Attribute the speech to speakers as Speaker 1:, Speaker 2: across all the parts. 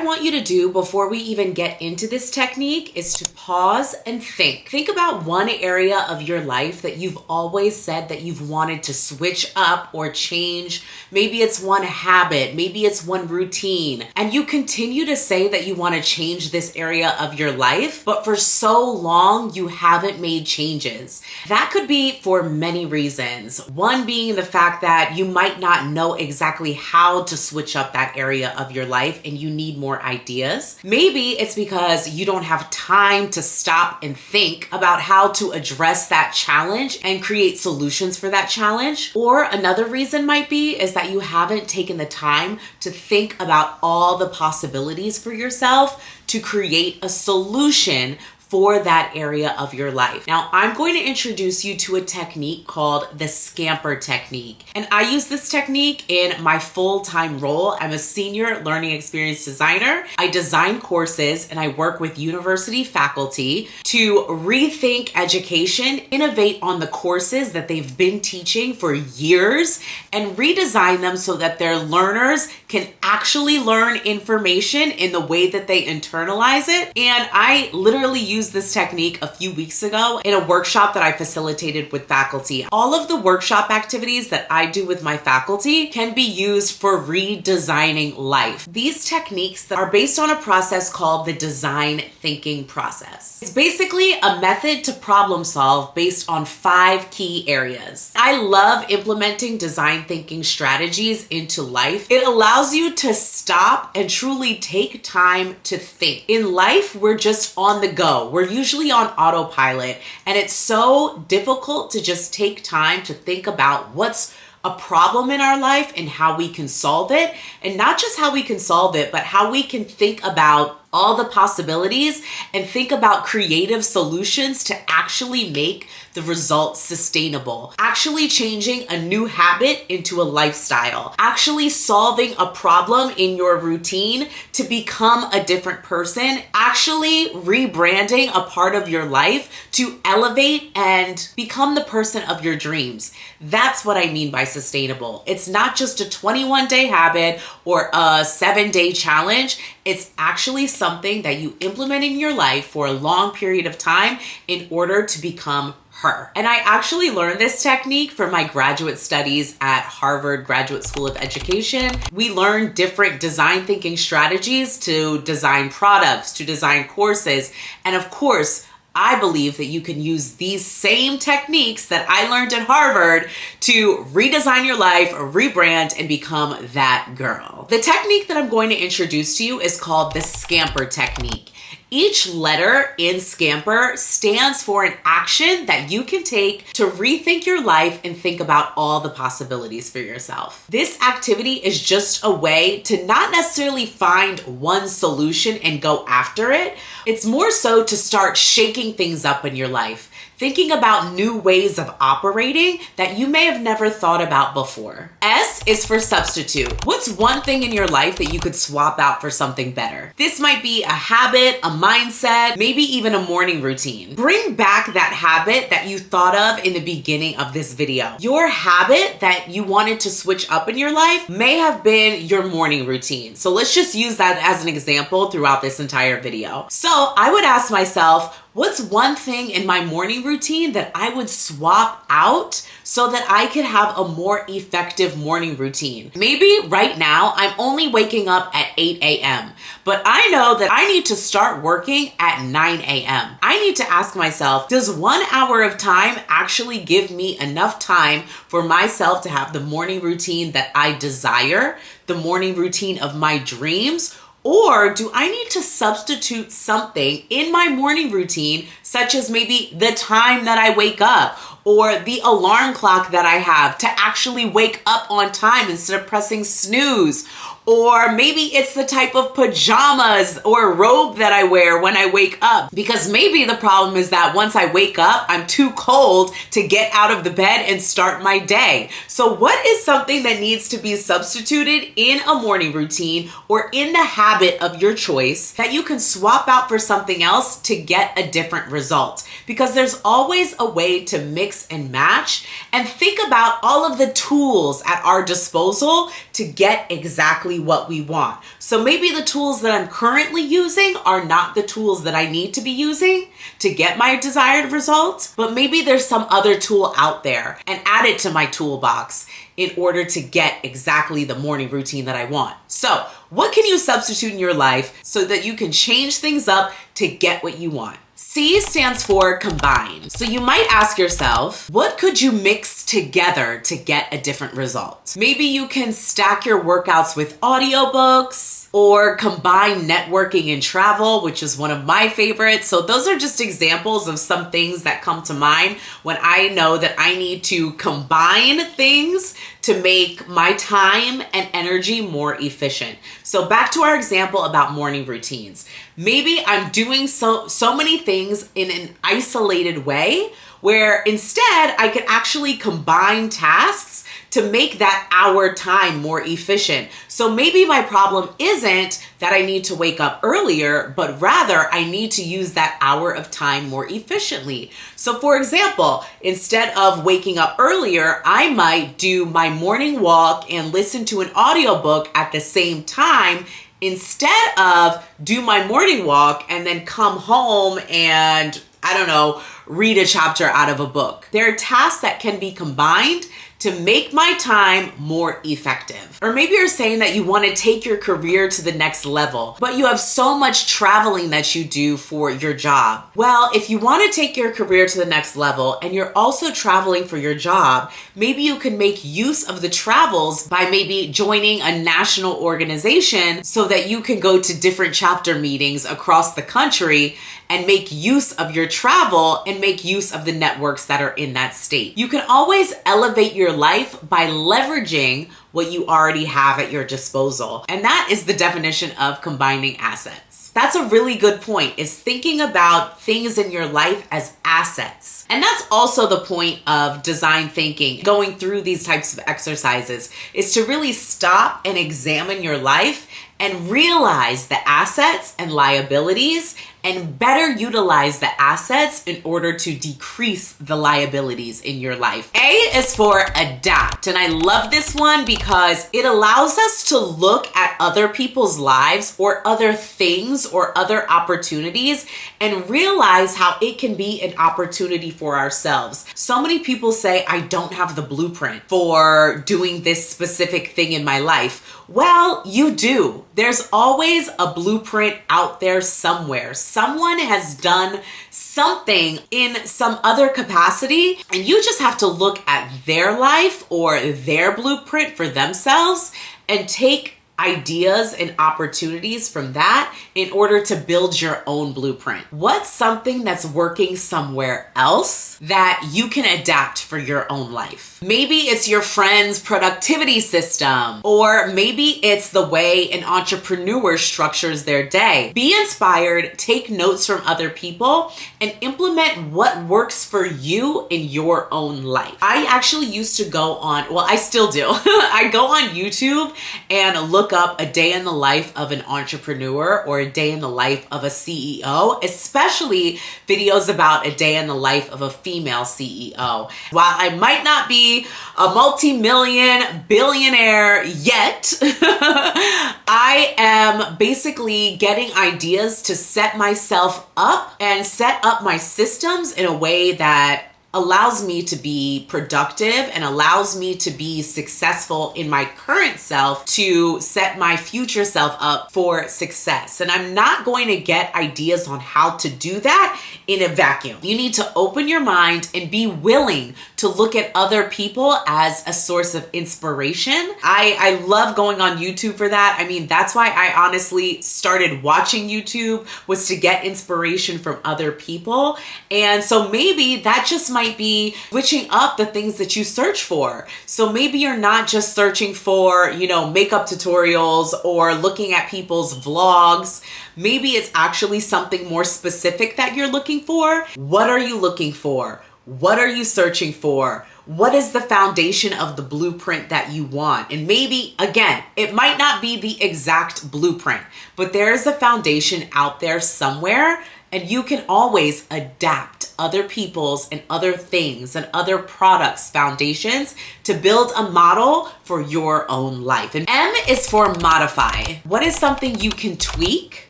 Speaker 1: want you to do before we even get into this technique is to pause and think. Think about one area of your life that you've always said that you've wanted to switch up or change. Maybe it's one habit, maybe it's one routine, and you continue to say that you want to change this area of your life, but for so long you haven't made changes. That could be for many reasons. One being the fact that you might not know exactly how to switch up that area of your life and you need more ideas. Maybe it's because you don't have time to stop and think about how to address that challenge and create solutions for that challenge. Or another reason might be is that you haven't taken the time to think about all the possibilities for yourself to create a solution for that area of your life. Now, I'm going to introduce you to a technique called the SCAMPER technique. And I use this technique in my full-time role. I'm a senior learning experience designer. I design courses and I work with university faculty to rethink education, innovate on the courses that they've been teaching for years, and redesign them so that their learners can actually learn information in the way that they internalize it. And I literally used this technique a few weeks ago in a workshop that I facilitated with faculty. All of the workshop activities that I do with my faculty can be used for redesigning life. These techniques that are based on a process called the design thinking process. It's basically a method to problem solve based on 5 key areas. I love implementing design thinking strategies into life. It allows you to stop and truly take time to think. In life, we're just on the go. We're usually on autopilot, and it's so difficult to just take time to think about what's a problem in our life and how we can solve it. And not just how we can solve it, but how we can think about all the possibilities and think about creative solutions to actually make the results sustainable. Actually changing a new habit into a lifestyle. Actually solving a problem in your routine to become a different person. Actually rebranding a part of your life to elevate and become the person of your dreams. That's what I mean by sustainable. It's not just a 21-day habit or a 7-day challenge. It's actually something that you implement in your life for a long period of time in order to become her. And I actually learned this technique from my graduate studies at Harvard Graduate School of Education. We learned different design thinking strategies to design products, to design courses, and of course, I believe that you can use these same techniques that I learned at Harvard to redesign your life, rebrand, and become that girl. The technique that I'm going to introduce to you is called the SCAMPER technique. Each letter in SCAMPER stands for an action that you can take to rethink your life and think about all the possibilities for yourself. This activity is just a way to not necessarily find one solution and go after it. It's more so to start shaking things up in your life. Thinking about new ways of operating that you may have never thought about before. S is for substitute. What's one thing in your life that you could swap out for something better? This might be a habit, a mindset, maybe even a morning routine. Bring back that habit that you thought of in the beginning of this video. Your habit that you wanted to switch up in your life may have been your morning routine. So let's just use that as an example throughout this entire video. So I would ask myself, what's one thing in my morning routine that I would swap out so that I could have a more effective morning routine? Maybe right now I'm only waking up at 8 a.m., but I know that I need to start working at 9 a.m. I need to ask myself, does 1 hour of time actually give me enough time for myself to have the morning routine that I desire, the morning routine of my dreams? Or do I need to substitute something in my morning routine, such as maybe the time that I wake up or the alarm clock that I have to actually wake up on time instead of pressing snooze? Or maybe it's the type of pajamas or robe that I wear when I wake up. Because maybe the problem is that once I wake up, I'm too cold to get out of the bed and start my day. So what is something that needs to be substituted in a morning routine or in the habit of your choice that you can swap out for something else to get a different result? Because there's always a way to mix mix and match and think about all of the tools at our disposal to get exactly what we want. So maybe the tools that I'm currently using are not the tools that I need to be using to get my desired results, but maybe there's some other tool out there, and add it to my toolbox in order to get exactly the morning routine that I want. So, what can you substitute in your life so that you can change things up to get what you want? C stands for combine. So you might ask yourself, what could you mix together to get a different result? Maybe you can stack your workouts with audiobooks, or combine networking and travel, which is one of my favorites. So those are just examples of some things that come to mind when I know that I need to combine things to make my time and energy more efficient. So back to our example about morning routines. Maybe I'm doing so many things in an isolated way where instead I could actually combine tasks to make that hour time more efficient. So maybe my problem isn't that I need to wake up earlier, but rather I need to use that hour of time more efficiently. So for example, instead of waking up earlier, I might do my morning walk and listen to an audiobook at the same time, instead of do my morning walk and then come home and, I don't know, read a chapter out of a book. There are tasks that can be combined to make my time more effective. Or maybe you're saying that you want to take your career to the next level, but you have so much traveling that you do for your job. Well, if you want to take your career to the next level and you're also traveling for your job, maybe you can make use of the travels by maybe joining a national organization so that you can go to different chapter meetings across the country and make use of your travel and make use of the networks that are in that state. You can always elevate your life by leveraging what you already have at your disposal. And that is the definition of combining assets. That's a really good point, is thinking about things in your life as assets. And that's also the point of design thinking, going through these types of exercises, is to really stop and examine your life and realize the assets and liabilities and better utilize the assets in order to decrease the liabilities in your life. A is for adapt. And I love this one because it allows us to look at other people's lives or other things or other opportunities and realize how it can be an opportunity for ourselves. So many people say, I don't have the blueprint for doing this specific thing in my life. Well, you do. There's always a blueprint out there somewhere. Someone has done something in some other capacity, and you just have to look at their life or their blueprint for themselves and take ideas and opportunities from that in order to build your own blueprint. What's something that's working somewhere else that you can adapt for your own life? Maybe it's your friend's productivity system, or maybe it's the way an entrepreneur structures their day. Be inspired, take notes from other people, and implement what works for you in your own life. I actually used to go on, well, I still do. I go on YouTube and look up a day in the life of an entrepreneur or a day in the life of a CEO, especially videos about a day in the life of a female CEO. While I might not be a multi-million billionaire yet, I am basically getting ideas to set myself up and set up my systems in a way that allows me to be productive and allows me to be successful in my current self to set my future self up for success. And I'm not going to get ideas on how to do that in a vacuum. You need to open your mind and be willing to look at other people as a source of inspiration. I love going on YouTube for that. I mean, that's why I honestly started watching YouTube, was to get inspiration from other people. And so maybe that just might be switching up the things that you search for. So maybe you're not just searching for, makeup tutorials or looking at people's vlogs. Maybe it's actually something more specific that you're looking for. What are you looking for? What are you searching for? What is the foundation of the blueprint that you want? And maybe, again, it might not be the exact blueprint, but there is a foundation out there somewhere, and you can always adapt other people's and other things and other products' foundations to build a model for your own life. And M is for modify. What is something you can tweak,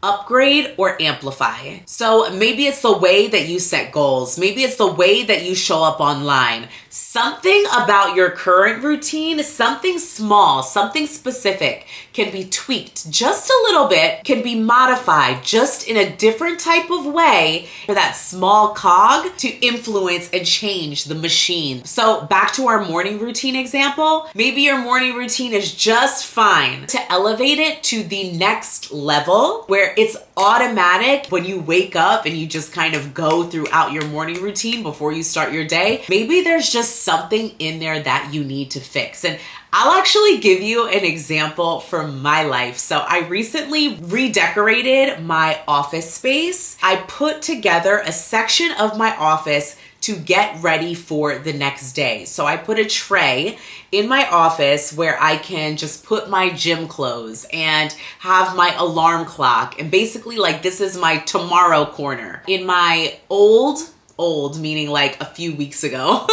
Speaker 1: upgrade, or amplify? So maybe it's the way that you set goals. Maybe it's the way that you show up online. Something about your current routine, something small, something specific can be tweaked just a little bit, can be modified just in a different type of way for that small cog to influence and change the machine. So back to our morning routine example, maybe your morning routine is just fine. To elevate it to the next level where it's automatic when you wake up and you just kind of go throughout your morning routine before you start your day, maybe there's just something in there that you need to fix. And I'll actually give you an example from my life. So I recently redecorated my office space. I put together a section of my office to get ready for the next day. So I put a tray in my office where I can just put my gym clothes and have my alarm clock. And basically, like, this is my tomorrow corner. In my old meaning like a few weeks ago,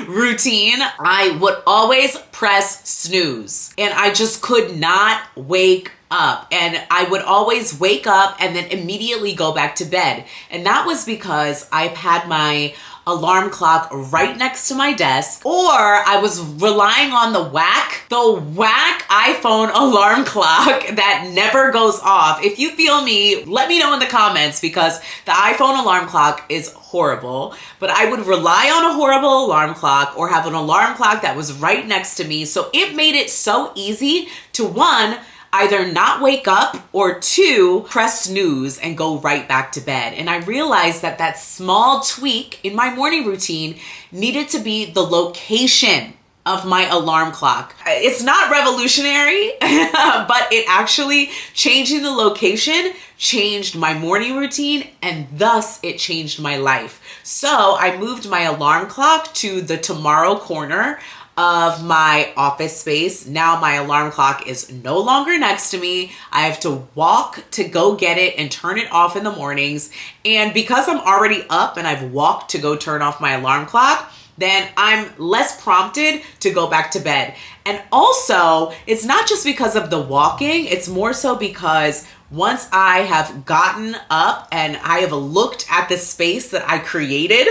Speaker 1: routine, I would always press snooze and I just could not wake up. And I would always wake up and then immediately go back to bed. And that was because I've had my alarm clock right next to my desk, or I was relying on the whack iPhone alarm clock that never goes off. If you feel me, let me know in the comments, because the iPhone alarm clock is horrible, but I would rely on a horrible alarm clock or have an alarm clock that was right next to me. So it made it so easy to, one, either not wake up, or two, press snooze and go right back to bed. And I realized that that small tweak in my morning routine needed to be the location of my alarm clock. It's not revolutionary, but it actually, changing the location changed my morning routine, and thus it changed my life. So I moved my alarm clock to the tomorrow corner of my office space. Now my alarm clock is no longer next to me. I have to walk to go get it and turn it off in the mornings. And because I'm already up and I've walked to go turn off my alarm clock, then I'm less prompted to go back to bed. And also, it's not just because of the walking, it's more so because once I have gotten up and I have looked at the space that I created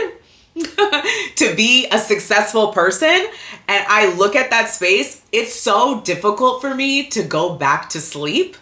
Speaker 1: to be a successful person, and I look at that space, it's so difficult for me to go back to sleep,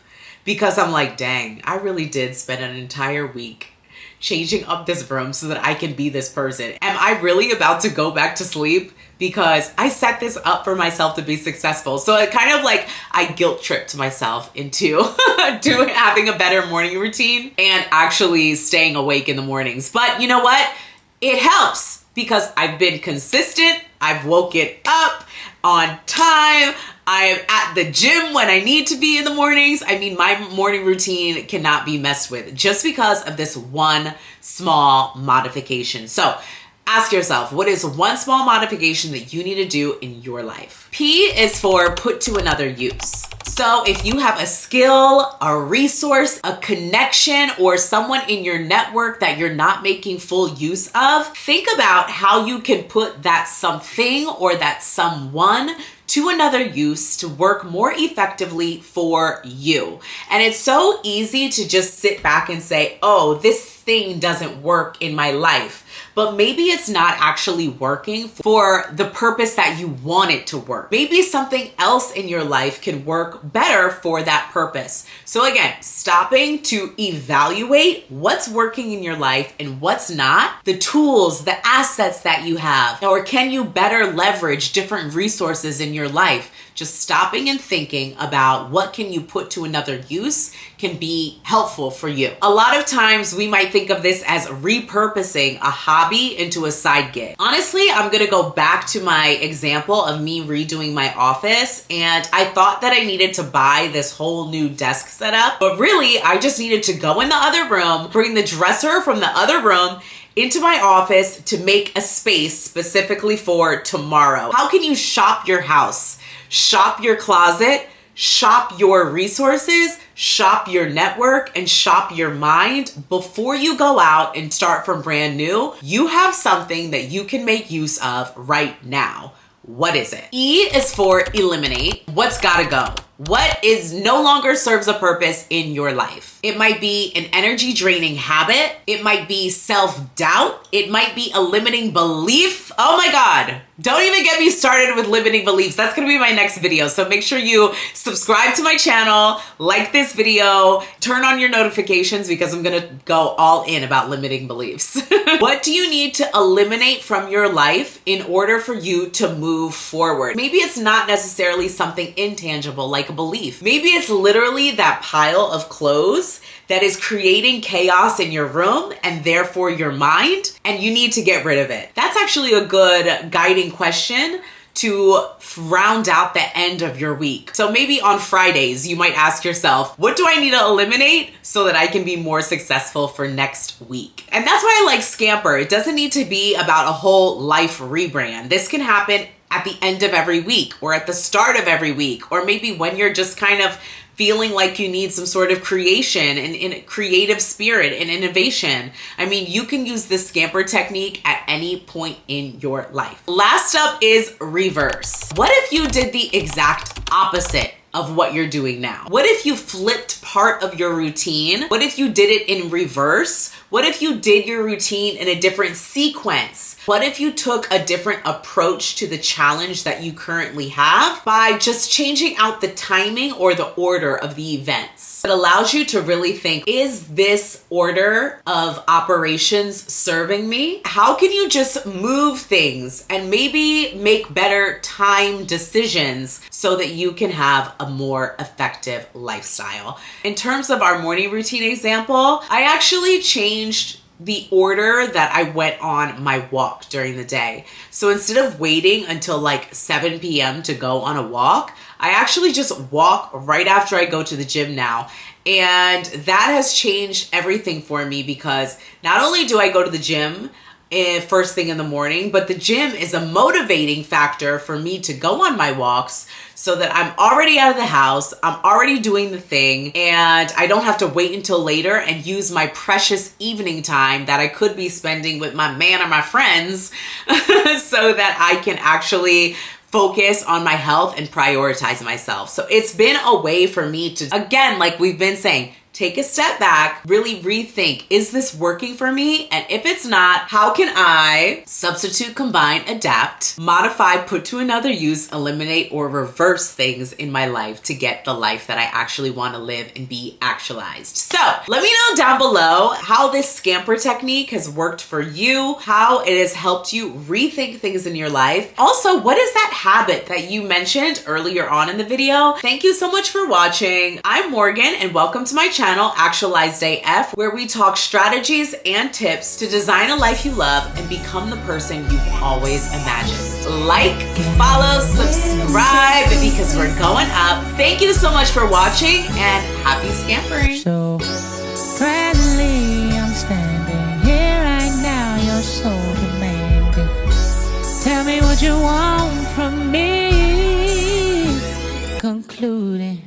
Speaker 1: because I'm like, dang, I really did spend an entire week changing up this room so that I can be this person. Am I really about to go back to sleep because I set this up for myself to be successful? So it kind of like, I guilt tripped myself into having a better morning routine and actually staying awake in the mornings. But you know what? It helps because I've been consistent. I've woken up on time. I'm at the gym when I need to be in the mornings. I mean, my morning routine cannot be messed with just because of this one small modification. So ask yourself, what is one small modification that you need to do in your life? P is for put to another use. So if you have a skill, a resource, a connection, or someone in your network that you're not making full use of, think about how you can put that something or that someone to another use to work more effectively for you. And it's so easy to just sit back and say, oh, this thing doesn't work in my life. But maybe it's not actually working for the purpose that you want it to work. Maybe something else in your life can work better for that purpose. So again, stopping to evaluate what's working in your life and what's not, the tools, the assets that you have, or can you better leverage different resources in your life? Just stopping and thinking about what can you put to another use can be helpful for you. A lot of times we might think of this as repurposing a hobby into a side gig. Honestly, I'm gonna go back to my example of me redoing my office, and I thought that I needed to buy this whole new desk setup, but really I just needed to go in the other room, bring the dresser from the other room into my office to make a space specifically for tomorrow. How can you shop your house? Shop your closet, shop your resources, shop your network, and shop your mind before you go out and start from brand new. You have something that you can make use of right now. What is it? E is for eliminate. What's gotta go? What is no longer serves a purpose in your life? It might be an energy draining habit. It might be self-doubt. It might be a limiting belief. Oh my God. Don't even get me started with limiting beliefs. That's gonna be my next video. So make sure you subscribe to my channel, like this video, turn on your notifications because I'm gonna go all in about limiting beliefs. What do you need to eliminate from your life in order for you to move forward? Maybe it's not necessarily something intangible like a belief. Maybe it's literally that pile of clothes that is creating chaos in your room and therefore your mind, and you need to get rid of it. That's actually a good guiding question to round out the end of your week. So maybe on Fridays, you might ask yourself, what do I need to eliminate so that I can be more successful for next week? And that's why I like SCAMPER. It doesn't need to be about a whole life rebrand. This can happen at the end of every week or at the start of every week, or maybe when you're just kind of feeling like you need some sort of creation and in creative spirit and innovation. I mean, you can use this SCAMPER technique at any point in your life. Last up is reverse. What if you did the exact opposite of what you're doing now? What if you flipped part of your routine? What if you did it in reverse? What if you did your routine in a different sequence? What if you took a different approach to the challenge that you currently have by just changing out the timing or the order of the events? It allows you to really think, is this order of operations serving me? How can you just move things and maybe make better time decisions so that you can have a more effective lifestyle? In terms of our morning routine example, I actually changed the order that I went on my walk during the day. So instead of waiting until like 7 p.m. to go on a walk, I actually just walk right after I go to the gym now. And that has changed everything for me because not only do I go to the gym first thing in the morning, but the gym is a motivating factor for me to go on my walks so that I'm already out of the house, I'm already doing the thing, and I don't have to wait until later and use my precious evening time that I could be spending with my man or my friends so that I can actually focus on my health and prioritize myself. So it's been a way for me to, again, like we've been saying, take a step back, really rethink, is this working for me? And if it's not, how can I substitute, combine, adapt, modify, put to another use, eliminate, or reverse things in my life to get the life that I actually want to live and be actualized? So let me know down below how this SCAMPER technique has worked for you, how it has helped you rethink things in your life. Also, what is that habit that you mentioned earlier on in the video? Thank you so much for watching. I'm Morgan and welcome to my channel, Actualized AF, where we talk strategies and tips to design a life you love and become the person you've always imagined. Like, follow, subscribe, because we're going up. Thank you so much for watching and happy scampering.
Speaker 2: So proudly I'm standing here right now, you're so demanding. Tell me what you want from me. Concluding.